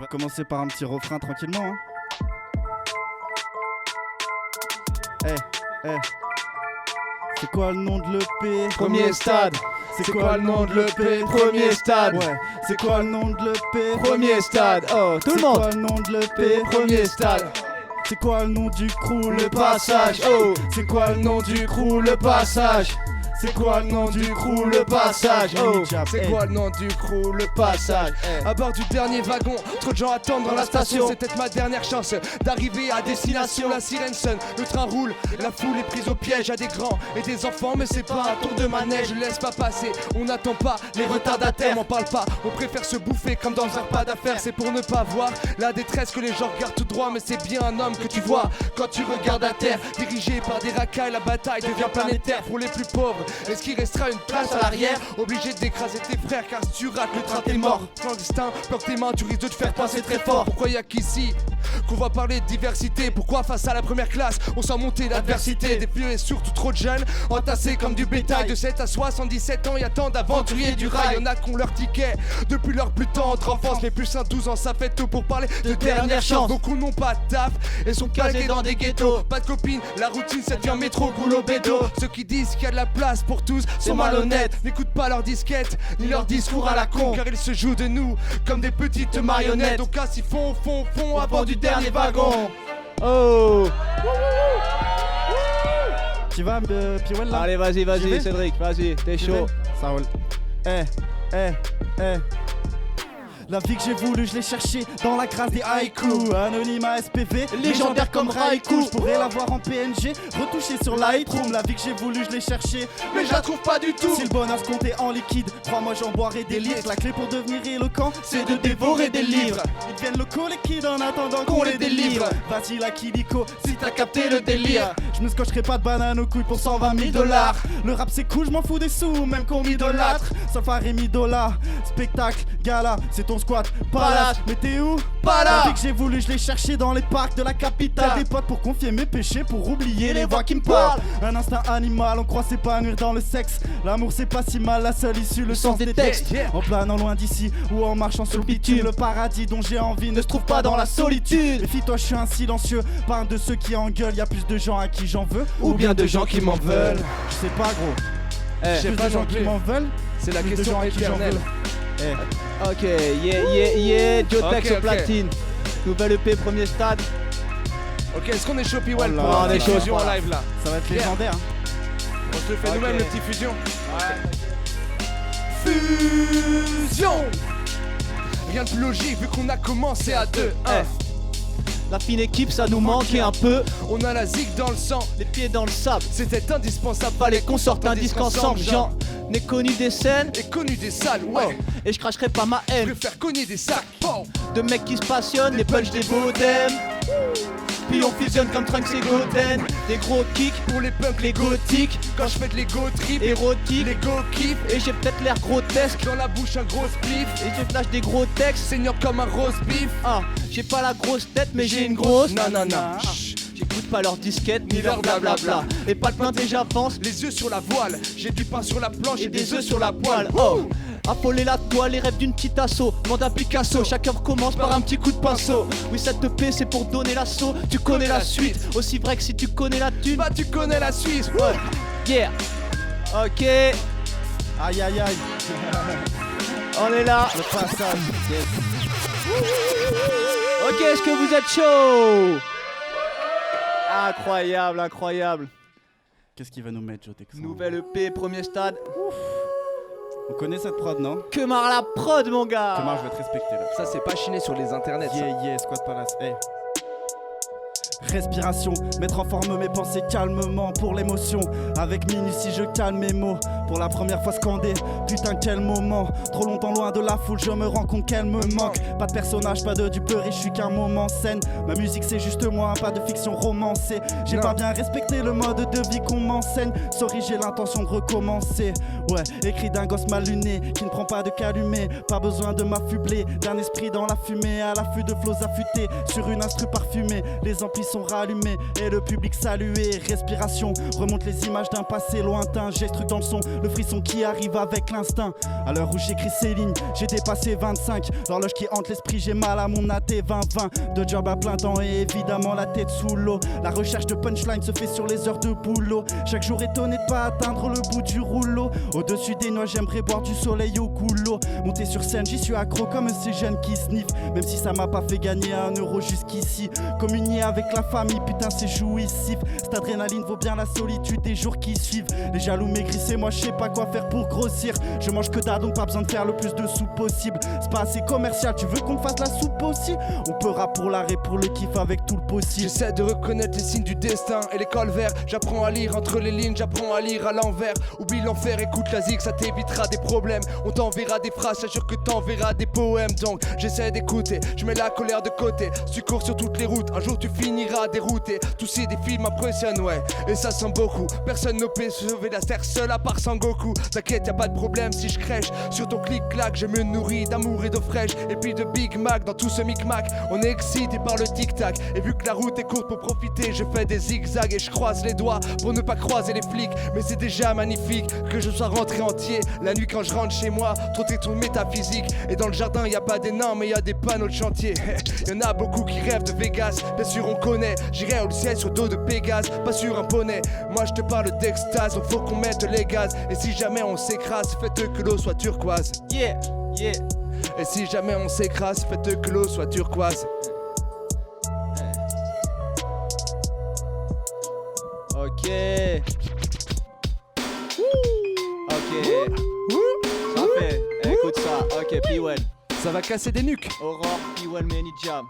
On va commencer par un petit refrain tranquillement. Hein. C'est quoi le nom de l'EP? Premier stade. C'est quoi le nom de l'EP? Premier stade. Ouais. C'est quoi le nom de l'EP? Premier stade. Oh, tout le monde. C'est quoi le nom de l'EP? Premier stade. C'est quoi le nom du crew? Le passage. Oh, C'est quoi le nom du crew? Le passage. C'est quoi le nom du crew? Le passage. Oh, c'est quoi le nom du crew? Le passage. À bord du dernier wagon, trop de gens attendent dans la station. C'est peut-être ma dernière chance d'arriver à destination. La sirène sonne, le train roule, la foule est prise au piège. Y'a des grands et des enfants, mais c'est pas un tour de manège. Je laisse pas passer, on n'attend pas les retardataires. On parle pas, on préfère se bouffer comme dans un repas d'affaires. C'est pour ne pas voir la détresse que les gens regardent tout droit. Mais c'est bien un homme que tu vois quand tu regardes à terre. Dirigé par des racailles, la bataille devient planétaire. Pour les plus pauvres, est-ce qu'il restera une place à l'arrière? Obligé d'écraser tes frères, car si tu rates le train t'es mort. Clandestin, bloque tes mains, tu risques de te faire passer très fort. Pourquoi y'a qu'ici qu'on va parler de diversité? Pourquoi face à la première classe on sent monter l'adversité? Des vieux et surtout trop de jeunes, entassés comme du bétail. De 7 à 77 ans, y'a tant d'aventuriers du rail. Y'en a qui ont leur ticket depuis leur plus tendre enfance. Les plus 12 ans, ça fait tôt pour parler de dernière chance. Beaucoup n'ont pas de taf et sont calqués dans des ghettos. Pas de copines, la routine ça devient métro, goulot, bédo. Ceux qui disent qu'il y a de la place pour tous sont malhonnêtes. N'écoute pas leurs disquettes, ni leurs discours à la con, car ils se jouent de nous comme des petites marionnettes. Donc assis fond avant du dernier wagon. Oh. Tu vas, Piwell là? Allez, J'y vais. vas-y, Cédric, vas-y, t'es chaud. Ça roule. La vie que j'ai voulu, je l'ai cherchée dans la grâce des haïkus. Anonymat SPV, légendaire comme Raikou. Je pourrais l'avoir en PNG, retouché sur Lightroom. La vie que j'ai voulu, je l'ai cherchée, Mais je la trouve pas du tout. si le bonheur se comptait en liquide, crois-moi j'en boirais des litres. La clé pour devenir éloquent, c'est de dévorer des livres. Ils deviennent locaux les kids en attendant qu'on les délivre. Vas-y la Kidiko, si t'as capté le délire. Je me scotcherai pas de banane aux couilles pour 120 000 $. Le rap c'est cool, je m'en fous des sous, même qu'on m'idolâtre. Sauf et Midola, spectacle, gala, c'est ton squat, palace. Mais t'es où? Pas là. La vie que j'ai voulu, je l'ai cherché dans les parcs de la capitale. Des potes pour confier mes péchés, pour oublier les voix qui me parlent. Un instinct animal, on croit s'épanouir dans le sexe. L'amour c'est pas si mal, la seule issue, le sens des textes. En planant loin d'ici ou en marchant sur le bitume, le paradis dont j'ai envie ne se trouve pas dans la solitude. Méfie-toi, je suis un silencieux, pas un de ceux qui engueulent. Y'a plus de gens à qui j'en veux, Ou bien de gens qui m'en veulent. Je sais pas gros. Je sais Plus pas de gens non qui plus. m'en veulent. C'est la plus de question gens à qui j'en éternelle. veux. Ok, yeah, Jotex Ok, au platine. Nouvelle EP, premier stade. Ok, est-ce qu'on est chaud Piwell Oh là pour là un là petit là. fusion en live là? Ça va être Yeah. légendaire. On se le fait Ok. nous-mêmes le petit fusion. Fusion. Rien de plus logique vu qu'on a commencé à 2. La fine équipe, ça nous manquait un peu. On a la zig dans le sang, Les pieds dans le sable. c'était indispensable. Fallait qu'on sorte un disque ensemble. J'en ai connu des scènes. Et connu des salles, ouais. Et je cracherai pas ma Je haine. préfère cogner des sacs. Oh. De mecs qui se passionnent, des punch, des bodems. Puis on fusionne comme Trunks et Goten. Des gros kicks, Pour les punks, les gothiques, quand je fais de l'ego trip, érotiques. les go kiff. Et j'ai peut-être l'air grotesque. Dans la bouche un gros spliff, Et je flash des gros textes. saignant comme un rose beef. Ah, j'ai pas la grosse tête, mais j'ai une grosse. Non. Chut, j'écoute pas leurs disquettes ni leur blablabla. Et pas de plainte et j'avance. Les yeux sur la voile, j'ai du pain sur la planche Et des œufs sur la poêle. Oh, affoler la toile, les rêves d'une petite asso. Demande à Picasso, chacun recommence par un petit coup de pinceau. Oui, cette EP c'est pour donner l'assaut. Tu connais la suite, aussi vrai que si tu connais la thune. Bah tu connais la Suisse. Ouais, yeah. Ok, Aïe aïe aïe. on est là. Le passage. Ok, est-ce que vous êtes chaud? Incroyable, incroyable. Qu'est-ce qu'il va nous mettre, Jotex? Nouvelle EP, premier stade. On connaît cette prod, non? Kemar la prod, mon gars. Comment je vais te respecter là? Ça c'est pas chiné sur les internets. ça. Yeah, Squad Palace. Hey. Respiration, mettre en forme mes pensées calmement pour l'émotion. Avec minutie je calme mes mots. Pour la première fois scandé, putain quel moment. Trop longtemps loin de la foule, je me rends compte qu'elle me manque. Pas de personnage, pas de duperie, je suis qu'un moment scène. Ma musique c'est juste moi, pas de fiction romancée. J'ai Non. pas bien respecté le mode de vie qu'on m'enseigne. Sorry, j'ai l'intention de recommencer. Ouais, écrit d'un gosse mal luné qui ne prend pas de calumet. Pas besoin de m'affubler d'un esprit dans la fumée. À l'affût de flots affûtés sur une instru parfumée. Les amplis sont rallumés et le public salué. Respiration, remonte les images d'un passé lointain. J'ai ce truc dans le son, le frisson qui arrive avec l'instinct. À l'heure où j'écris ces lignes, j'ai dépassé 25. L'horloge qui hante l'esprit, j'ai mal à mon AT 2020. De job à plein temps et évidemment la tête sous l'eau. La recherche de punchline se fait sur les heures de boulot. Chaque jour étonné de pas atteindre le bout du rouleau. Au-dessus des noix, j'aimerais boire du soleil au goulot. Monter sur scène, j'y suis accro comme ces jeunes qui sniffent. Même si ça m'a pas fait gagner 1 euro jusqu'ici. Communier avec la famille, putain c'est jouissif. Cette adrénaline vaut bien la solitude des jours qui suivent. Les jaloux maigrissent et moi je sais pas quoi faire pour grossir. Je mange que dalle donc pas besoin de faire le plus de sous possible. C'est pas assez commercial, tu veux qu'on fasse la soupe aussi? On peut rap pour l'arrêt, pour le kiff avec tout le possible. J'essaie de reconnaître les signes du destin et les cols verts. J'apprends à lire entre les lignes, j'apprends à lire à l'envers. Oublie l'enfer, écoute la zig, ça t'évitera des problèmes. On t'enverra des phrases, j'assure que t'enverras des poèmes. Donc j'essaie d'écouter, je mets la colère de côté. Si tu cours sur toutes les routes, un jour tu finiras dérouté. Tous ces défis m'impressionnent, ouais, et ça sent beaucoup. Personne ne peut sauver la terre seule à part Sangoku. T'inquiète, y'a pas de problème si je crèche. Sur ton clic-clac, je me nourris d'amour et d'eau fraîche. Et puis de Big Mac dans tout ce micmac. On est excité par le tic-tac. Et vu que la route est courte pour profiter, je fais des zigzags et je croise les doigts pour ne pas croiser les flics. Mais c'est déjà magnifique que je sois rentré entier. La nuit quand je rentre chez moi, trotter ton métaphysique. Et dans le jardin, y a pas d'énormes, mais y a des panneaux de chantier. Y'en a beaucoup qui rêvent de Vegas. Bien sûr, on connaît. J'irai au ciel sur dos de Pégase, pas sur un poney. Moi, je te parle d'extase, donc faut qu'on mette les gaz. Et si jamais on s'écrase, faites que l'eau soit turquoise. Yeah, yeah. Et si jamais on s'écrase, faites que l'eau soit turquoise. Ok. Ok. Ça fait. Écoute ça. Ok, P-Well. Ça va casser des nuques. Aurore, P-Well, Many Jam.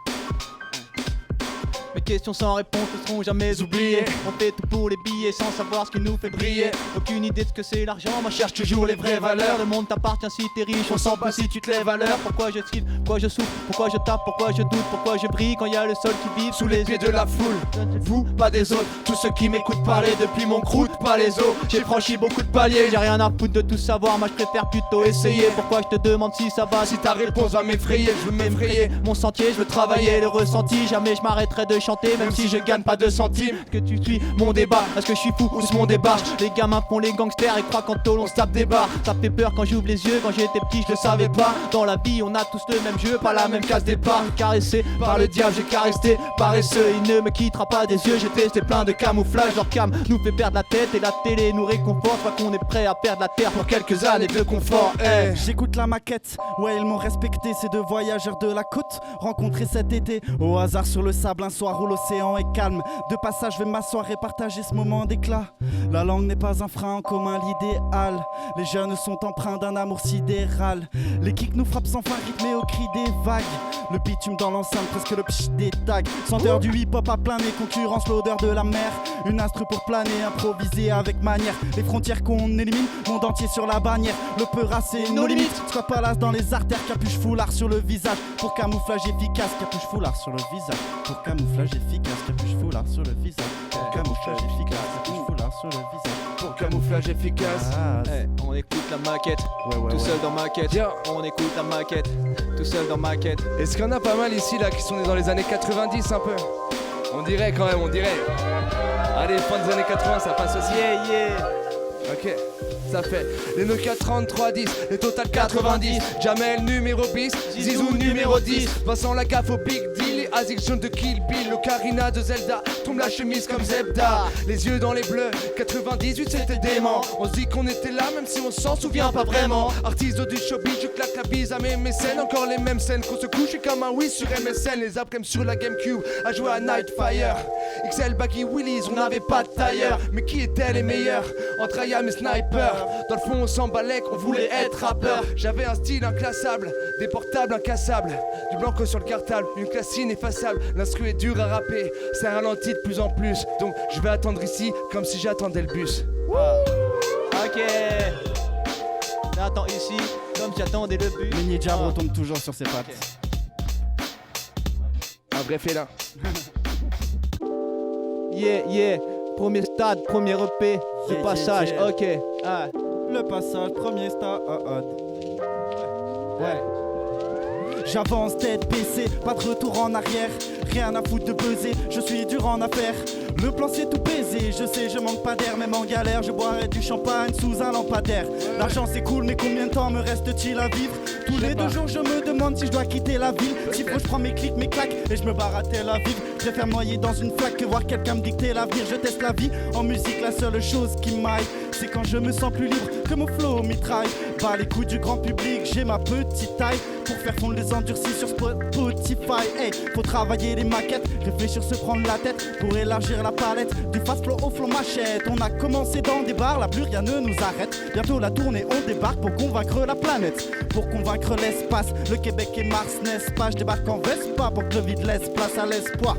Mes questions sans réponse ne seront jamais oubliées. On fait tout pour les billets sans savoir ce qui nous fait briller. Aucune idée de ce que c'est l'argent, moi cherche toujours les vraies valeurs. Le monde t'appartient si t'es riche, on s'en pas si tu te lèves à l'heure. Pourquoi je tripe, pourquoi je souffre, pourquoi je tape, pourquoi je doute, pourquoi je brille quand y a le sol qui vibre Sous les pieds de la foule, vous, pas des autres. Tous ceux qui m'écoutent parler depuis mon croûte, pas les os. J'ai franchi beaucoup de paliers. J'ai rien à foutre de tout savoir, moi je préfère plutôt essayer. Pourquoi je te demande si ça va, Si ta réponse va m'effrayer, je veux m'effrayer. mon sentier, je veux travailler le ressenti. Jamais je m'arrêterai de chanter, même si je gagne pas 2 centimes. Est-ce que tu suis mon débat? Est-ce que je suis fou ou ce monde débarque? Les gamins font les gangsters et croient qu'en tôle on se tape des barres. Ça fait peur quand j'ouvre les yeux, quand j'étais petit je le savais pas. Dans la vie on a tous le même jeu, pas la même case départ. Caressé par le diable, j'ai caressé paresseux. Il ne me quittera pas des yeux, j'ai testé plein de camouflage. Leur cam nous fait perdre la tête et la télé nous réconforte. Je crois qu'on est prêt à perdre la terre pour quelques années de confort. Hey. J'écoute la maquette, ouais ils m'ont respecté. Ces 2 voyageurs de la côte rencontrés cet été. Au hasard sur le sable un soir où l'océan est calme. De passage, je vais m'asseoir et partager ce moment d'éclat. La langue n'est pas un frein en commun, l'idéal. Les jeunes sont empreints d'un amour sidéral. Les kicks nous frappent sans fin, rythmés au cri des vagues. Le bitume dans l'enceinte, presque le pch des tags. Senteur du hip-hop à plein nez, concurrence, l'odeur de la mer. Une instru pour planer, improviser avec manière. Les frontières qu'on élimine, monde entier sur la bannière. Le peur c'est nos limites. Soit palace dans les artères, capuche foulard sur le visage. Pour camouflage efficace, capuche foulard sur le visage. Pour camouflage efficace, capuche foulard sur le visage. Pour camouflage efficace, capuche foulard sur le visage. Pour camouflage efficace. On écoute la maquette, tout seul dans ma quête. On écoute la maquette, tout seul dans ma quête. Est-ce qu'il y en a pas mal ici là qui sont nés dans les années 90 un peu? On dirait quand même, on dirait. Allez, fin des années 80, ça passe aussi. Yeah, yeah. Ok, ça fait les Nokia 3310, les Total 90, Jamel numéro 10, Zizou numéro 10, Vincent Lagaffe au Big Deal, les Azix Jaune de Kill Bill, l'Ocarina de Zelda, tombe la chemise comme Zebda, les yeux dans les bleus, 98 c'était dément, on se dit qu'on était là même si on s'en souvient pas vraiment, artiste du showbiz, je claque la bise à mes mécènes, encore les mêmes scènes, qu'on se couche comme un whiz sur MSN, les après sur la Gamecube, à jouer à Nightfire, XL Baggy Willis, on n'avait pas de tailleur, mais qui étaient les meilleurs, entre Ayam et Sniper, dans le fond on s'emballait qu'on voulait être rappeur, j'avais un style inclassable, des portables incassables, du blanco sur le cartable, une classe ineffaçable, l'instru est dur à rapper, c'est ralenti de plus en plus, donc je vais attendre ici comme si j'attendais le bus. Ok. J'attends ici comme j'attendais le bus. Mini Jab retombe toujours sur ses pattes. Un vrai félin. Yeah, yeah. Premier stade, premier EP, le Yeah, passage, yeah, yeah. ok. Le passage, premier stade. Ouais. J'avance tête baissée, pas de retour en arrière. Rien à foutre de peser, je suis dur en affaires. Le plan c'est tout baiser, je sais je manque pas d'air. Même en galère, je boirai du champagne sous un lampadaire. L'argent c'est cool mais combien de temps me reste-t-il à vivre? Tous les 2 jours je me demande si je dois quitter la ville. Si faut je prends mes clics, mes claques et je me barre à Tel Aviv. Je préfère me noyer dans une flaque que voir quelqu'un me dicter l'avenir. Je teste la vie, en musique la seule chose qui m'aille c'est quand je me sens plus libre que mon flow mitraille. Bah les coups du grand public, j'ai ma petite taille pour faire fondre les endurcis sur Spotify. Hey, faut travailler les maquettes, réfléchir, se prendre la tête pour élargir la palette. Du fast flow au flow machette. On a commencé dans des bars, là plus rien ne nous arrête. Bientôt la tournée, on débarque pour convaincre la planète, pour convaincre l'espace. Le Québec et Mars, n'est-ce pas? Je débarque en Vespa pour que le vide laisse place à l'espoir.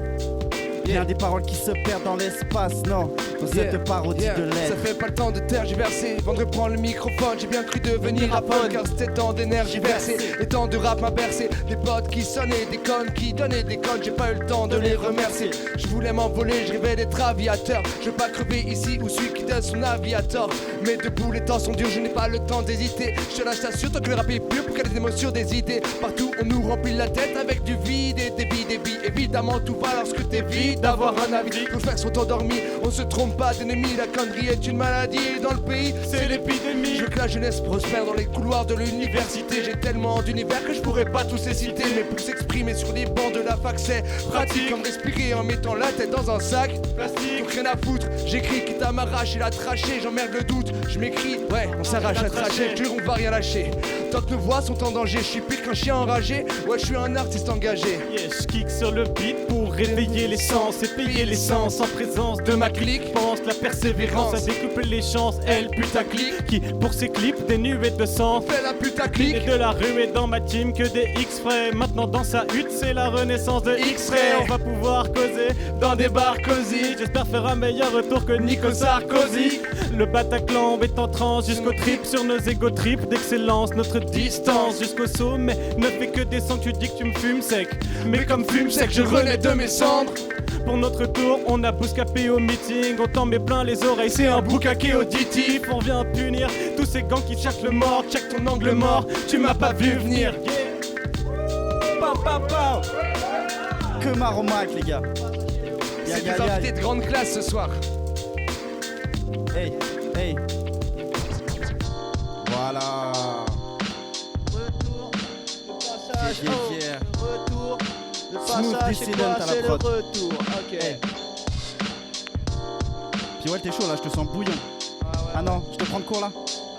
Bien des paroles qui se perdent dans l'espace, non, dans cette parodie de l'aide. Ça fait pas le temps de tergiverser, avant de reprendre le microphone, j'ai bien cru devenir rappeur, car c'était tant d'énergie versée. Les temps de rap m'a bercé, des potes qui sonnaient, des connes qui donnaient des connes, j'ai pas eu le temps de les remercier. Je voulais m'envoler, je rêvais d'être aviateur. Je veux pas crever ici ou celui qui donne son aviateur. Mais debout les temps sont durs, je n'ai pas le temps d'hésiter. Je te lâche t'assure, tant que le rap est pur pour qu'elle ait des émotions, des idées. Partout on nous remplit la tête avec du vide et des billes. Évidemment tout va lorsque t'es vide d'avoir un avis. Nos frères sont endormis, on se trompe pas d'ennemis. La connerie est une maladie et dans le pays c'est l'épidémie. Je veux que la jeunesse prospère dans les couloirs de l'université. J'ai tellement d'univers que je pourrais pas tous les citer. Mais pour s'exprimer sur les bancs de la fac c'est pratique, comme respirer en mettant la tête dans un sac plastique. Donc rien à foutre, j'écris quitte à m'arracher la trachée. J'emmerde le doute, je m'écris, ouais on s'arrache la trachée. Je jure on va rien lâcher, tant que nos voix sont en danger. Je suis pire qu'un chien enragé, ouais je suis un artiste engagé. Yeah, je kick sur le beat pour réveiller les sens et payer l'essence en présence de ma clique. Pense la persévérance à découper les chances. Elle putaclic qui pour ses clips des nuées de sang Fais la putaclic. Et de la rue et dans ma team que des X-Fray. Maintenant dans sa hutte c'est la renaissance de X-Ray. On va pouvoir causer dans des bars cosy. J'espère faire un meilleur retour que Nico Sarkozy. Le Bataclan est en transe jusqu'au trip sur nos égo trips d'excellence. Notre distance jusqu'au sommet ne fait que descendre. Tu dis que tu me fumes sec, mais comme fume sec je renais de mes cendres. Pour notre tour, on a bouscapé au meeting. On t'en met plein les oreilles, c'est un boucaquet auditif. On vient punir tous ces gangs qui cherchent le mort. Check ton angle mort, tu m'as pas vu venir. Que maromac les gars. C'est des invités de grande classe ce soir. Hey, hey. Voilà. Retour, le passage, Yeah. retour, le Smooth passage, c'est dissident quoi? à la C'est le prod. retour, ok. Hey. Puis ouais t'es chaud là, je te sens bouillon. Ah ouais. Ah non, je te prends de cours là.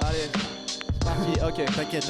Allez, c'est parti, ok. T'inquiète.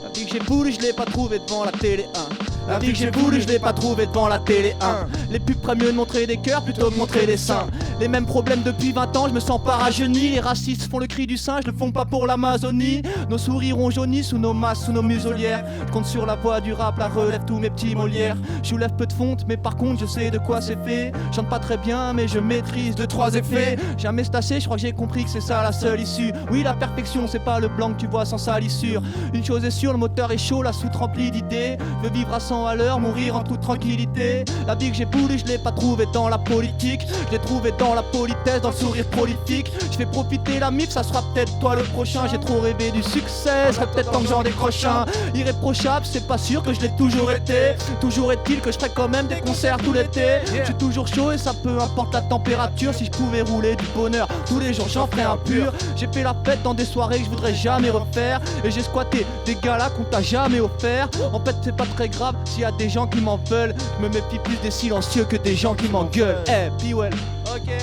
La vie que j'ai voulu, je l'ai pas trouvé devant la télé 1. La vie que j'ai voulu, je l'ai pas trouvé devant la télé 1. Les pubs feraient mieux de montrer des cœurs plutôt que de montrer des seins. Les mêmes problèmes depuis 20 ans, je me sens pas rajeuni. Les racistes font le cri du singe, le font pas pour l'Amazonie. Nos sourires ont jauni sous nos masses, sous nos muselières. Je compte sur la voix du rap, la relève tous mes petits Molières. Je soulève peu de fonte, mais par contre je sais de quoi c'est fait. Je chante pas très bien, mais je maîtrise 2-3 effets. Jamais stassé, je crois que j'ai compris que c'est ça la seule issue. Oui, la perfection, c'est pas le blanc que tu vois sans salissure. Une chose est sûre, le moteur est chaud, la soute remplie d'idées. Je veux vivre à 100 à l'heure, mourir en toute tranquillité. La vie que j'ai voulu, je l'ai pas trouvée dans la politique. Je l'ai trouvée dans la politesse, dans le sourire prolifique. Je fais profiter la mif, ça sera peut-être toi le prochain. J'ai trop rêvé du succès, serait peut-être temps que j'en décroche un. Irréprochable, c'est pas sûr que je l'ai toujours été. Toujours est-il que je ferai quand même des concerts tout l'été. Je suis toujours chaud et ça peu importe la température. Si je pouvais rouler du bonheur tous les jours, j'en ferais un pur. J'ai fait la fête dans des soirées que je voudrais jamais refaire. Et j'ai squatté des galas qu'on t'a jamais offert. En fait c'est pas très grave s'il y a des gens qui m'en veulent. Je me méfie plus des silencieux que des gens qui m'engueulent. Eh, puis ouais, ok.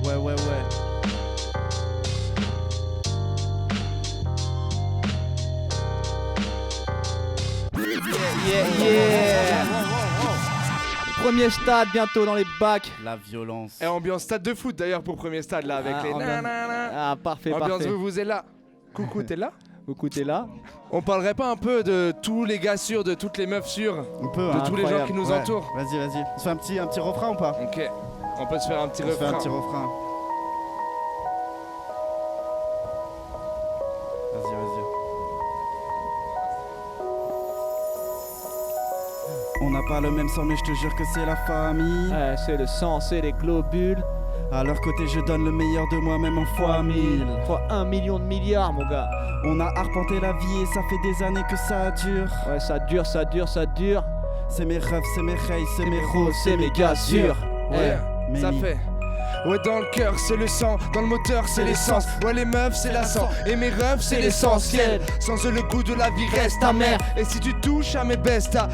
Ouais. Yeah. Premier stade bientôt dans les bacs. La violence. Et ambiance stade de foot d'ailleurs pour premier stade là avec les ambiance. nanana. Ah parfait, Ambiance parfait. vous êtes là. Coucou t'es là? Coucou, t'es là? On parlerait pas un peu de tous les gars sûrs, de toutes les meufs sûres, On peut, de hein. tous les gens qui nous Ouais. entourent? Vas-y. On se fait un petit refrain ou pas? Ok, on peut se faire un petit On se fait refrain. un petit refrain. Vas-y. On n'a pas le même sang mais je te jure que c'est la famille. C'est le sang, c'est les globules. À leur côté je donne le meilleur de moi-même en fois 1000. Fois 1 million de milliards, mon gars. On a arpenté la vie et ça fait des années que ça dure. Ouais, ça dure, ça dure, ça dure. C'est mes rêves, c'est mes rêves, c'est mes roses, c'est mes gars sûrs. Ouais, mais ça ni- fait. Ouais, dans le cœur c'est le sang, dans le moteur c'est l'essence. Ouais, les meufs c'est la sang, et mes rêves c'est l'essentiel. Sans eux le goût de la vie reste amer. Et si tu touches à mes baisse ta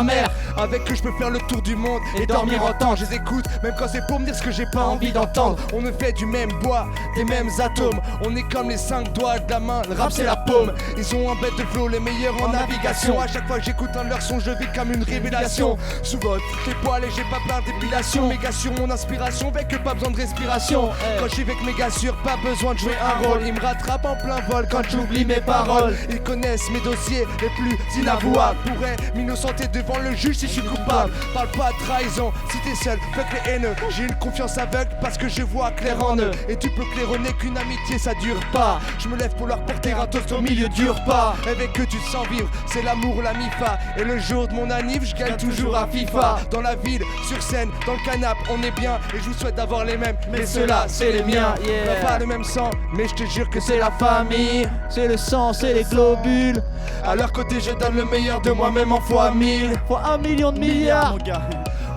mère. Avec eux je peux faire le tour du monde et dormir en temps. Je les écoute même quand c'est pour me dire ce que j'ai pas envie d'entendre. On me fait du même bois, des mêmes atomes. On est comme les 5 doigts de la main, le rap c'est la paume. Ils ont un bête de flow, les meilleurs en navigation. À chaque fois que j'écoute un de leurs sons je vis comme une révélation. Sous votre les poils et j'ai pas plein d'épilation. Méga sur mon inspiration, avec eux pas besoin de respiration. Quand je suis avec mes gars sûrs, pas besoin de jouer un rôle. Ils me rattrapent en plein vol quand j'oublie mes paroles. Ils connaissent mes dossiers les plus inavouables. Pourrais m'innocenter devant le juge si je suis coupable. Parle pas de trahison, si t'es seul, fuck les haineux. J'ai une confiance aveugle parce que je vois clair en eux. Et tu peux claironner qu'une amitié ça dure pas. Je me lève pour leur porter un toast au milieu du repas. Avec eux tu te sens vivre, c'est l'amour, la mifa. Et le jour de mon anniv, je gagne toujours à FIFA. Dans la ville, sur scène, dans le canap', on est bien. Et je vous souhaite d'avoir les mêmes, mais ceux-là c'est les miens. Yeah. On a pas le même sang, mais je te jure que c'est la famille. C'est le sang, c'est les globules. À leur côté je donne le meilleur de moi-même en fois 1000. Fois 1 million de milliards. mon gars.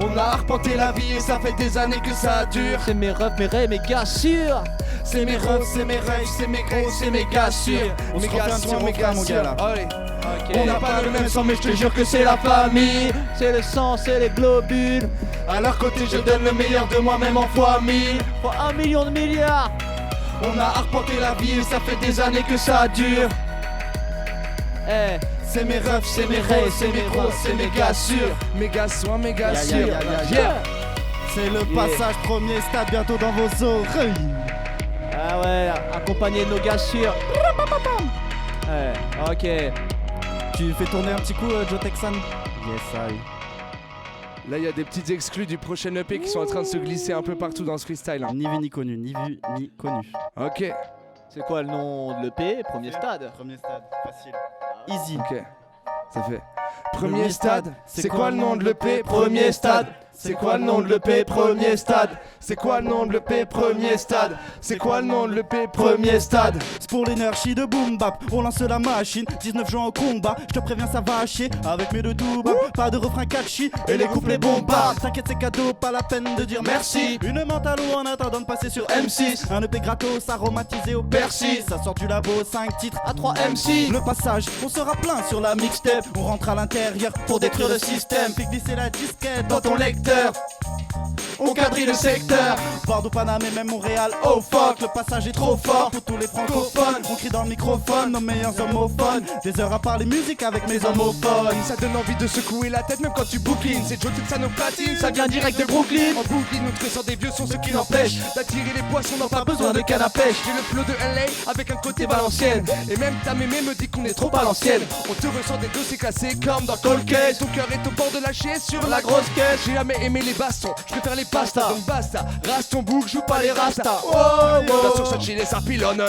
On a arpenté la vie et ça fait des années que ça dure. C'est mes rêves, mes rêves, mes gars sûrs. C'est mes rêves, c'est mes rêves, c'est mes gros, c'est mes gars sûrs. On se Mes refait un gars petit sûrs, mes refrain, gars mon gars, sûrs. là. Allez. Ok. On n'a pas le même sang mais je te jure que c'est la famille. C'est le sang, c'est les globules. À leur côté je donne le meilleur de moi-même en fois 1000. Fois 1 million de milliards. On a arpenté la vie et ça fait des années que ça dure. Eh, C'est mes rêves, c'est mes rêves, c'est mes gros, c'est mes gars sûrs. Mes gars soins, mes gars Ya, ya, sûrs. ya, ya, ya. Yeah. C'est le Yeah. passage premier stade bientôt dans vos oreilles. ah ouais, accompagné de nos gars sûrs. Eh, ok. Tu fais tourner un petit coup Joe Texan? Yes I. Là il y a des petites exclus du prochain EP qui sont en train de se glisser un peu partout dans ce freestyle hein. Ni vu ni connu, ni vu ni connu. Ok, C'est quoi le nom de l'EP? Premier stade. Premier stade, facile. Easy. ok, ça fait. Premier stade, c'est quoi le nom de l'EP? Premier stade. C'est quoi le nom de l'EP? Premier stade. C'est quoi le nom de l'EP? Premier stade. C'est quoi le nom de l'EP? Premier stade. C'est pour l'énergie de boom bap, on lance la machine, 19 juin au combat, je te préviens ça va chier, avec mes deux doubles, pas de refrain catchy, et les couplets bombardent, t'inquiète c'est cadeau, pas la peine de dire merci, une mentale ou en attendant de passer sur M6, un EP gratos aromatisé au persil, ça sort du labo, 5 titres à 3 MC, le passage, on sera plein sur la mixtape, on rentre à l'intérieur pour détruire le système, fais glisser la disquette dans ton lecteur. On quadrille le secteur, Bordeaux, Paname et même Montréal. Oh fuck, le passage est trop fort pour tous les francophones. On crie dans le microphone, nos meilleurs homophones. Des heures à parler musique avec mes homophones. Ça donne envie de secouer la tête même quand tu bouclines. C'est Joe Texan au platine, Ça vient direct de Brooklyn. En boucline, notre sur des vieux sont ce qui n'empêche d'attirer les poissons, n'a pas besoin besoin de de canne à pêche. J'ai le flow de LA avec un côté valencienne. Et même ta mémé me dit qu'on est trop à l'ancienne. On te ressent des dossiers classés comme dans Cold Case. Ton cœur est au bord de lâcher sur la grosse caisse. J'ai jamais aimé les bastons, je préfère les pastas. Donc basta, rase ton bouc, joue pas les rastas. La sur ce chili ça pilonne.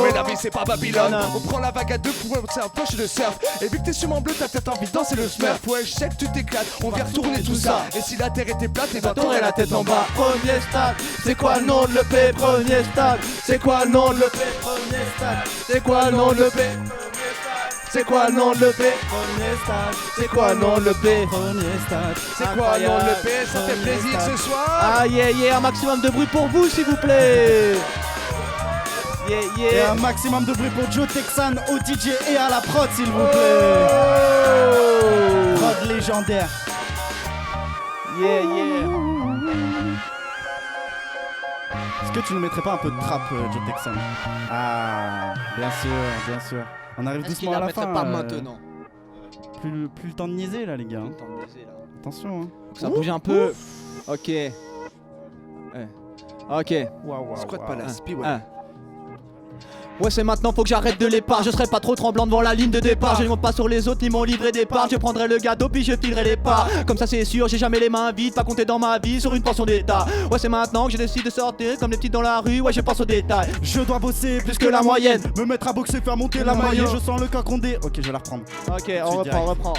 Mais la vie c'est pas Babylone. On prend la vague à deux pour c'est un poche de surf. Et vu que t'es sûrement bleu, t'as peut-être envie de danser le smurf. Ouais, je sais que tu t'éclates, on vient retourner tout ça. Et si la terre était plate, et ben t'aurais la tête en bas. Premier stade. C'est quoi le nom de l'EP? Premier stade. C'est quoi le nom de l'EP? Premier stade, C'est quoi le nom de l'EP? C'est quoi le nom de l'EP? premier stade, C'est quoi le nom de l'EP? premier stade. C'est quoi le nom de l'EP? Ça fait plaisir ce soir. Ah yeah yeah, un maximum de bruit pour vous s'il vous plaît. Yeah Et yeah. un maximum de bruit pour Joe Texan au DJ et à la prod s'il vous plaît. Oh. Prod légendaire. Yeah yeah. Est-ce que tu nous mettrais pas un peu de trap, Joe Texan? Ah, bien sûr, bien sûr. On arrive Est-ce qu'il doucement la à la mettrait fin. pas maintenant? Plus le temps de niaiser là, les gars. hein. Attends, baiser, là. Attention. Hein. Ça bouge un peu. Ok. Ouais. Ok. Squat pas là, spi ouais. Ah. Ouais c'est maintenant faut que j'arrête de l'épargne. Je serai pas trop tremblant devant la ligne de départ. Je ne monte pas sur les autres ni mon livret d'épargne. Je prendrai le gâteau puis je filerai les parts. Comme ça c'est sûr j'ai jamais les mains vides. Pas compter dans ma vie sur une pension d'état. Ouais c'est maintenant que je décide de sortir comme les petits dans la rue. Ouais je pense aux détails. Je dois bosser plus que la moyenne. Me mettre à boxer, faire monter la Le moyenne. maillot. Je sens le cas condé. Ok, je vais la reprendre. Ok on reprend.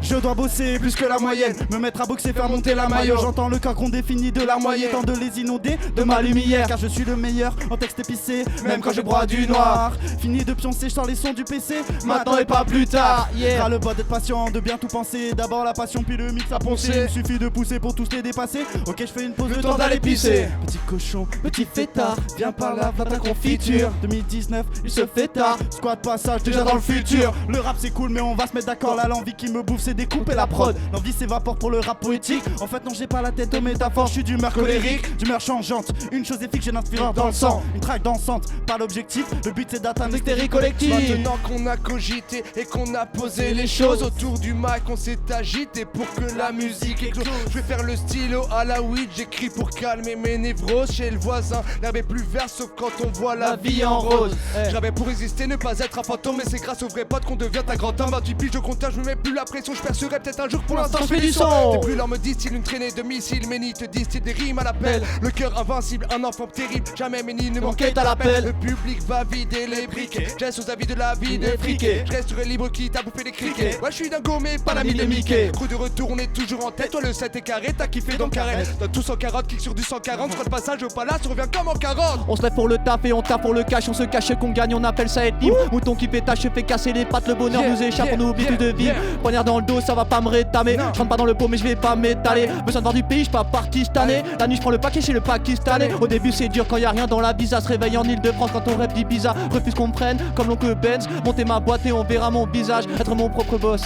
Je dois bosser plus que la moyenne, me mettre à boxer, faire monter la maillot. J'entends le cas qu'on définit de la moyenne, temps de les inonder de ma lumière. Car je suis le meilleur en texte épicé, même quand je broie du noir. Fini de pioncer, je sors les sons du PC, maintenant et pas plus tard. Sera le bot d'être patient, de bien tout penser. D'abord la passion puis le mix à poncer. Il suffit de pousser pour tous les dépasser. Ok, je fais une pause, le temps d'aller pisser. Petit cochon, petit fêtard, viens par là, ta confiture. 2019, il se fait tard, squat passage déjà dans le futur. Le rap c'est cool mais on va se mettre d'accord. Là l'envie qui me bouffe c'est découper la prod. L'envie s'évapore pour le rap poétique. En fait non j'ai pas la tête aux métaphores. Je suis d'humeur colérique, d'humeur changeante. Une chose est fixe, j'ai l'inspiration dans le sang. Une track dansante, pas l'objectif. Le but c'est d'atteindre l'hystérie collective. Maintenant qu'on a cogité et qu'on a posé les choses autour du mic, on s'est agité pour que la musique éclose. Je vais faire le stylo à la weed, j'écris pour calmer mes névroses. Chez le voisin, l'herbe est plus verte sauf quand on voit la vie en rose. J'avais pour résister, ne pas être un fantôme, mais c'est grâce aux vrais potes qu'on devient un grand homme. 28 piges de comptage, je me mets plus la pression, je percerai peut-être un jour, pour l'instant je fais du son. T'es plus l'homme me disent-ils une traînée de missiles, Méni te disent-ils des rimes à l'appel. Le cœur invincible, un enfant terrible, jamais Méni ne manquait à l'appel. Le public va vider les briquets, je reste aux avis de la vie des friqués. Je resterai libre quitte à bouffer les criquets. Ouais je suis dingo mais pas l'ami des Mickey. Coup de retour, on est toujours en tête, toi le 7 est carré, t'as kiffé donc carré. Donne tout 140, clique sur du 140, je crois le passage au palace, on revient comme en 40. On se lève pour le taf et on tape pour le cash, on se cache qu'on gagne, on appelle ça être libre. Mouton qui pétache, fait casser les pattes, le bonheur nous échappe, on oublie tout de vivre. Poignard dans le dos, ça va pas me rétamer. Je rentre pas dans le pot mais je vais pas m'étaler. Besoin de voir du pays, j'suis pas parti cette année. La nuit je prends le paquet chez le Pakistanais. Au début c'est dur quand y a rien dans la visa. Se réveille en Ile-de-France quand on rêve d'Ibiza. Refuse qu'on me prenne comme l'oncle Benz. Monter ma boîte et on verra mon visage. Être mon propre boss,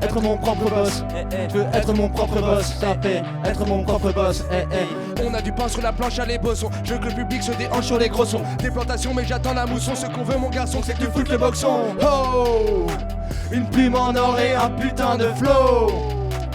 être mon propre boss. Je veux être mon propre boss, ça fait être mon propre boss. On a du pain sur la planche à les bossons. Je veux que le public se déhanche sur les gros sons. Des plantations mais j'attends la mousson. Ce qu'on veut mon garçon c'est que tu foutes le boxon. Oh, une plume en or et un putain de flow.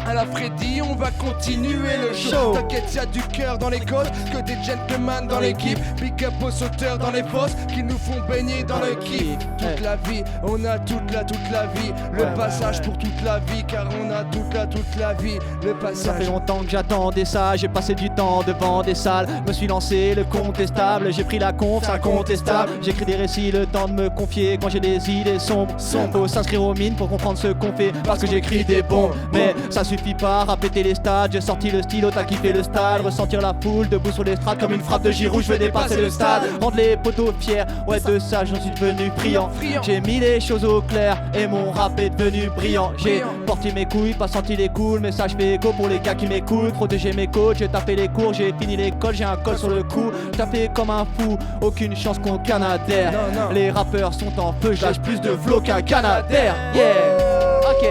À la Freddy, on va continuer le show. T'inquiète, y'a du cœur dans les côtes, que des gentlemen dans l'équipe. Big up aux sauteurs dans les fosses, qui nous font baigner dans le kiff. Toute la vie, on a toute la vie. Le passage pour toute la vie, car on a toute la vie. Le passage. Ça fait longtemps que j'attendais ça, j'ai passé du temps devant des salles. Me suis lancé le contestable, j'ai pris la conf, c'est incontestable. J'écris des récits, le temps de me confier quand j'ai des idées sombres. Faut s'inscrire aux mines pour comprendre ce qu'on fait, parce que j'écris des bombes. Mais ça suffit pas à péter les stades, j'ai sorti le stylo, t'as kiffé le stade. Ressentir la foule debout sur l'estrade comme une frappe de Giroud, je veux dépasser le stade. Rendre les poteaux fiers, ouais de ça j'en suis devenu friand. J'ai mis les choses au clair et mon rap est devenu brillant. J'ai porté mes couilles, pas senti les coups, le message fait écho pour les gars qui m'écoutent. Protéger mes coachs, j'ai tapé les cours, j'ai fini l'école, j'ai un col sur le cou. J'ai tapé comme un fou, aucune chance qu'on Canadair. Les rappeurs sont en feu, je lâche plus de flow qu'un Canadair. Yeah, ok.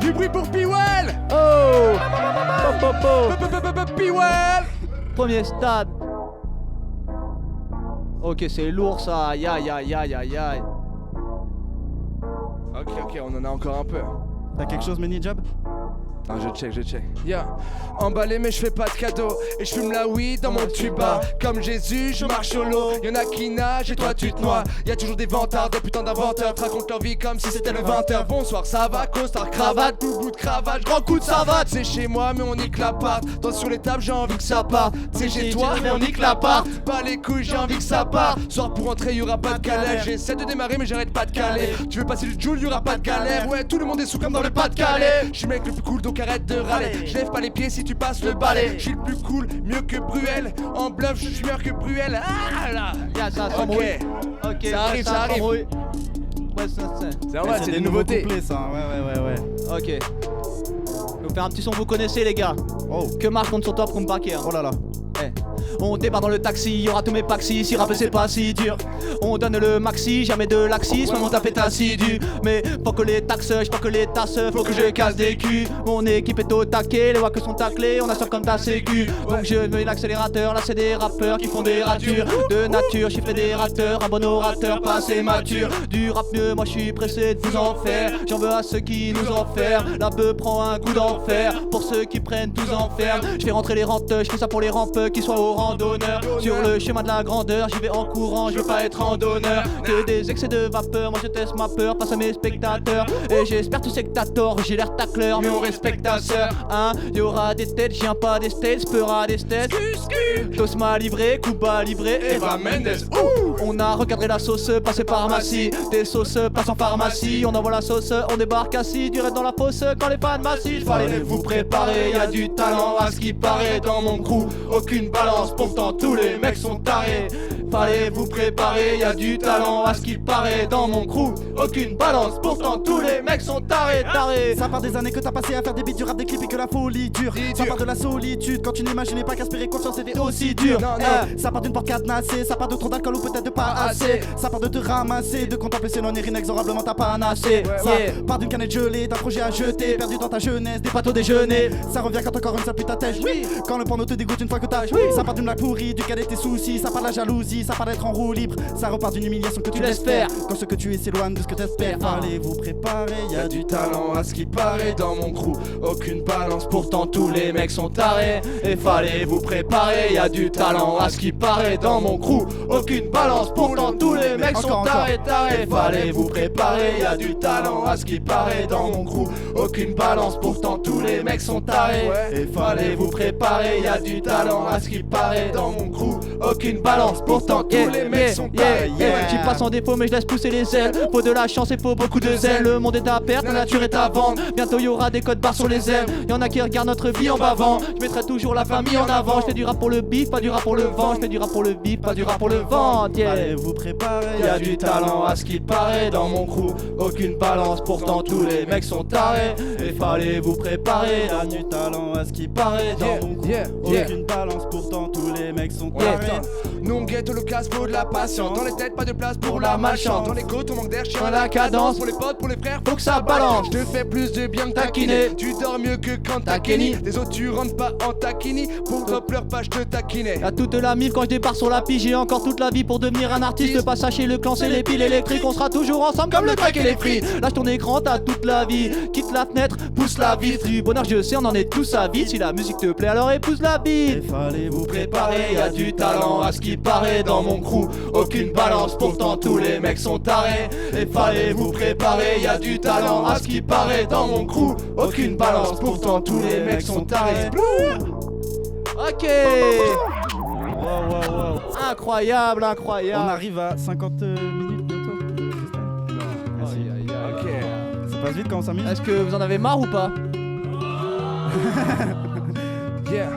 Du bruit pour Piwell. Oh, Piwell. premier stade. Ok, c'est lourd ça, aïe aïe aïe aïe aïe aïe. Ok, on en a encore un peu. T'as quelque chose Méni Jab? Ah, je check. Yeah. Emballé mais je fais pas de cadeau. Et je fume la weed dans mon tuba. Comme Jésus, je marche solo. Y'en a qui nagent et toi tu te noies. Y'a toujours des vantards, des putains d'inventeurs. Te racontent leur vie comme si c'était le 20h. Bonsoir, ça va, costard, cravate, tout bout de cravate, grand coup de savate. C'est chez moi mais on nique l'appart. Dans sur les tables, j'ai envie que ça parte. C'est chez toi mais on nique l'appart. Pas les couilles, j'ai envie que ça parte. Soir pour rentrer, y'aura pas de calèche. J'essaie de démarrer mais j'arrête pas de caler. Tu veux passer le joule, y'aura pas de galère. Ouais, tout le monde est sous comme dans le Pas-de-Calais. J'suis le mec le plus cool donc arrête de râler. Je lève pas les pieds si tu passes le balai. Je suis le plus cool, mieux que Bruel. En bluff, je suis meilleur que Bruel. Ah là. Yeah, ça Ok. Ok, Ça arrive, ça arrive. Ouais, C'est des nouveautés. Couplets, ça. Ouais. Ok. Nous faire un petit son, vous connaissez les gars. Oh. Que marche contre son top comme backer. Oh là là. On débarque dans le taxi, y'aura tous mes paxis, si rapper c'est pas si dur. On donne le maxi, jamais de laxisme, mon taf est assidu. Mais faut que les taxes, j'peux que les tasses, faut que je casse des culs. Mon équipe est au taquet, les wack sont taclés, on a ça comme ta sécu. Donc je mets l'accélérateur, là c'est des rappeurs qui font des ratures. De nature, chiffre des rateurs, un bon orateur, pas assez mature. Du rap mieux, moi je suis pressé de vous en faire. J'en veux à ceux qui nous enferment, la beuh prend un coup d'enfer. Pour ceux qui prennent tous enferment, je fais rentrer les rentes, je fais ça pour les rampes qui soient au rang. randonneur. Sur le chemin de la grandeur, j'y vais en courant, je veux pas être randonneur. Que des excès de vapeur, moi je teste ma peur face à mes spectateurs. Et j'espère tu sais que t'as tort, j'ai l'air tacleur, mais on respecte ta sœur. Hein, y'aura des têtes, j'viens pas des states, peura des states. Tos m'a livré, Kuba livré, Eva Mendes. On a recadré la sauce, passé par Massy. Des sauces passent en pharmacie, on envoie la sauce, on débarque assis, direct dans la fosse quand les fans massifs. Fallait vous préparer, y'a du talent à ce qui paraît dans mon crew. Aucune balance, pourtant tous les mecs sont tarés. Fallait vous préparer, y'a du talent à ce qui paraît dans mon crew. Aucune balance, pourtant tous les mecs sont tarés. Ça part des années que t'as passé à faire des beats, du rap, des clips et que la folie dure. Ça part de la solitude quand tu n'imaginais pas qu'aspirer conscience c'était aussi dur. Ça part d'une porte cadenassée, ça part de trop d'alcool ou peut-être de pas assez. Ça part de te ramasser, de contempler ces non inexorablement t'as panaché. Ça part d'une canette gelée, d'un projet à jeter, perdu dans ta jeunesse, des pâtes au déjeuner. Ça revient quand encore une seule pute t'attèche. Quand le porno te dégoûte une fois que t'as. Ça part d'une blague pourrie, du cadet tes soucis, ça part de la jalousie, ça part d'être en roue libre. Ça repart d'une humiliation que tu laisses faire quand ce que tu es s'éloigne de ce que t'espères. Fallait vous préparer, y'a du talent à ce qui paraît dans mon crew. Aucune balance, pourtant tous les mecs sont tarés. Et fallait vous préparer, y'a du talent à ce qui paraît dans mon crew. Aucune balance, pourtant tous les mecs sont tarés. Fallait vous préparer, y'a du talent à ce qui paraît dans mon crew. Aucune balance, pourtant tous les mecs sont tarés. Et fallait vous préparer, y'a du talent à ce qui paraît dans mon crew. Aucune balance, pourtant tous les mecs sont tarés. J'y passe en défaut mais je laisse pousser les ailes. Faut de la chance et faut beaucoup de zèle. Le monde est à perte, la nature est à vendre. Bientôt y'aura des codes barres sur les ailes. Y'en a qui regardent notre vie en bavant. Je mettrai toujours la famille en avant. Je fais du rap pour le bif, pas du rap pour le vent. Je fais du rap pour le bif, pas du rap pour le vent. Fallait vous préparer, Y'a du talent à ce qui paraît dans mon crew. Aucune balance, pourtant tous les mecs sont tarés. Et fallait vous préparer, y'a du talent à ce qui paraît dans mon crew. Aucune balance, pourtant tous les mecs sont tarés. Nous on guette le casse, faut de la patience. Dans les têtes, pas de place pour la malchance. Dans les côtes, on manque d'air, chien à la cadence. Pour les potes, pour les frères, faut que ça balance. Je te fais plus de bien que taquiner. Tu dors mieux que quand t'as Kenny. Les autres, tu rentres pas en taquini. Pour toi, pleure pas, je te taquinais. Y'a toute la mif quand je débarque sur la pige. J'ai encore toute la vie pour devenir un artiste. Pas sachez le clan, c'est les piles électriques. On sera toujours ensemble comme le crack et les frites. Lâche ton écran, t'as toute la vie. Quitte la fenêtre, pousse la vitre. Du bonheur, je sais, on en est tous à vide. Si la musique te plaît, alors épouse la bite. Et fallait vous Préparé, y'a du talent à ce qui paraît dans mon crew. Aucune balance, pourtant tous les mecs sont tarés. Et fallait vous préparer, y'a du talent à ce qui paraît dans mon crew. Aucune balance, pourtant tous les mecs sont tarés. Ok. Wow. Incroyable, incroyable. On arrive à 50 minutes bientôt. Ok. Ça passe vite quand on s'amuse. Est-ce que vous en avez marre ou pas? Yeah.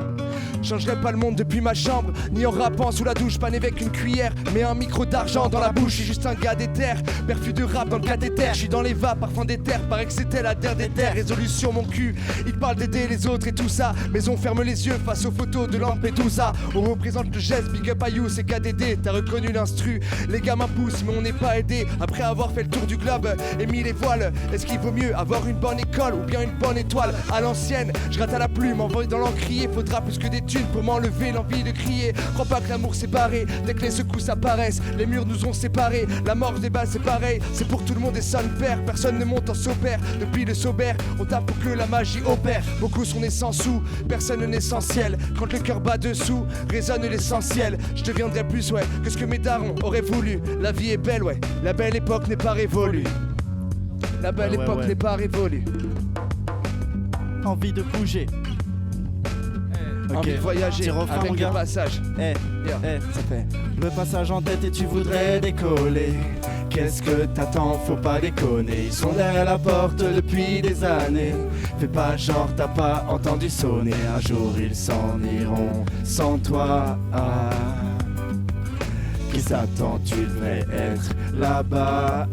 Changerai pas le monde depuis ma chambre, ni en rappant sous la douche, pas né avec une cuillère, mais un micro d'argent dans la bouche. Je suis juste un gars des terres, perfus de rap dans le cathéter. Je suis dans les vapes, parfum des terres, paraît que c'était la terre des terres. Résolution mon cul, il parle d'aider les autres et tout ça, mais on ferme les yeux face aux photos de lampe et tout ça. On représente le geste, big up à you, c'est KDD. T'as reconnu l'instru, les gamins poussent mais on n'est pas aidé. Après avoir fait le tour du globe et mis les voiles, est-ce qu'il vaut mieux avoir une bonne école ou bien une bonne étoile? À l'ancienne, je rate à la plume, envoyé dans l'encrier. Faudra plus que des thunes pour m'enlever l'envie de crier. Crois pas que l'amour c'est barré, dès que les secousses apparaissent, les murs nous ont séparés. La mort des balles c'est pareil, c'est pour tout le monde et ça ne perd. Personne ne monte en saupère, depuis le saubert on tape pour que la magie opère. Beaucoup sont nés sans sous, personne n'est essentiel. Quand le cœur bat dessous, résonne l'essentiel. Je deviendrai plus ouais que ce que mes darons auraient voulu. La vie est belle ouais, la belle époque n'est pas révolue. La belle époque n'est pas révolue. Envie de bouger. Envie de voyager refrain, avec mon gars. le passage. Ça fait le passage en tête et tu voudrais décoller. Qu'est-ce que t'attends, faut pas déconner. Ils sont derrière la porte depuis des années. Fais pas genre t'as pas entendu sonner. Un jour ils s'en iront sans toi. Qui s'attend, tu devrais être là-bas.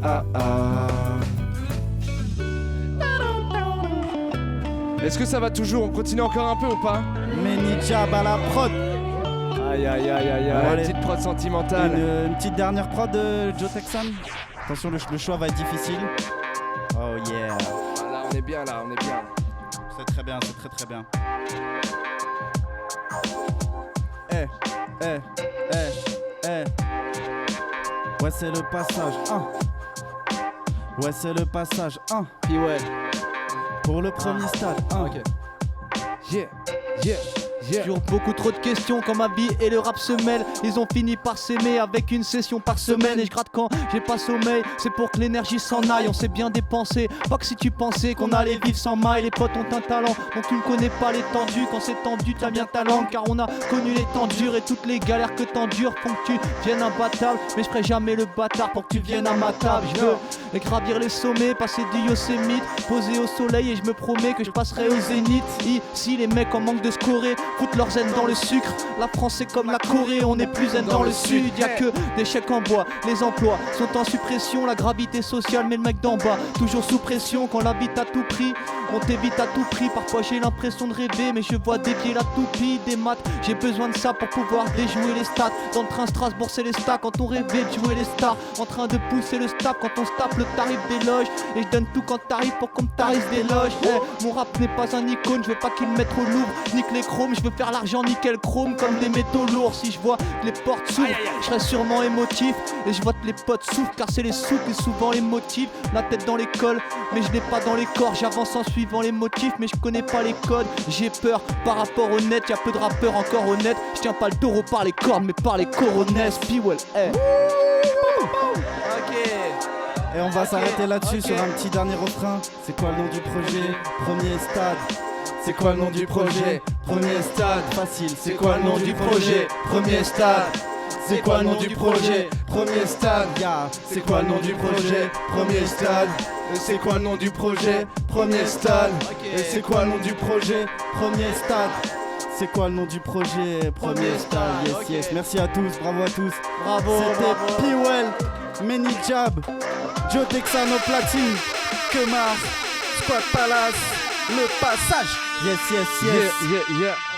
Est-ce que ça va toujours? On continue encore un peu ou pas? Meni Jab à la prod. Aïe. Allez. Petite prod sentimentale. Une petite dernière prod de Joe Texan. Attention, le choix va être difficile. Oh yeah. Là on est bien là, on est bien. C'est très bien, c'est très bien. Ouais, c'est le passage 1. Ouais, c'est le passage 1. Puis ouais. Pour le premier stade 1. Ok. Yeah. Toujours beaucoup trop de questions quand ma vie et le rap se mêlent. Ils ont fini par s'aimer avec une session par semaine. Et je gratte quand j'ai pas sommeil, c'est pour que l'énergie s'en aille. On s'est bien dépensé, pas que si tu pensais qu'on allait vivre sans maille. Les potes ont un talent, donc tu ne connais pas les tendus. Quand c'est tendu, t'as bien ta langue, car on a connu les temps durs. Et toutes les galères que t'endures font que tu viennes imbattable. Mais je ferai jamais le bâtard pour que tu viennes à ma table. Je veux gravir les sommets, passer du Yosemite, poser au soleil, et je me promets que je passerai au zénith. Ici les mecs en manque de scorer foutent leur zen dans le sucre. La France c'est comme la Corée, on est plus zen dans le sud. Y'a que des chèques en bois, les emplois sont en suppression. La gravité sociale met le mec d'en bas toujours sous pression. Quand la vie t'a tout pris, on t'évite à tout prix. Parfois j'ai l'impression de rêver, mais je vois dévier la toupie. Des maths, j'ai besoin de ça pour pouvoir déjouer les stats. Dans le train Strasbourg c'est les stacks, quand on rêvait de jouer les stars. En train de pousser le staff quand on se tape le tarif des loges. Et je donne tout quand t'arrives pour qu'on me tarisse des loges. Mon rap n'est pas un icône, je veux pas qu'il me mette au lourd. Nique les chromes, je veux faire l'argent nickel chrome comme des métaux lourds. Si je vois que les portes s'ouvrent, je serai sûrement émotif. Et je vois que les potes souffrent car c'est les sous qui souvent les motivent. La tête dans l'école, mais je n'ai pas dans les corps. J'avance en suivant les motifs, mais je connais pas les codes. J'ai peur par rapport au net, y'a peu de rappeurs encore honnêtes. Je tiens pas le taureau par les cornes, mais par les coronesses. P-Well, Et on va s'arrêter là-dessus sur un petit dernier refrain. C'est quoi le nom du projet? Premier stade. C'est quoi le nom du projet? Premier stade. Facile. C'est quoi le nom du projet? Premier stade. C'est quoi le nom du projet? Premier stade. C'est quoi le nom du projet? Premier stade. C'est quoi le nom du projet? Premier stade. Et c'est quoi le nom du projet? Premier stade. C'est quoi le nom du projet? Premier stade. Yes, yes. Merci à tous, bravo à tous. Bravo. C'était P-Well, Many Jab, Joe Texano Platine, Kemar, Squad Palace, le passage. Yes, yes, yes. Yeah.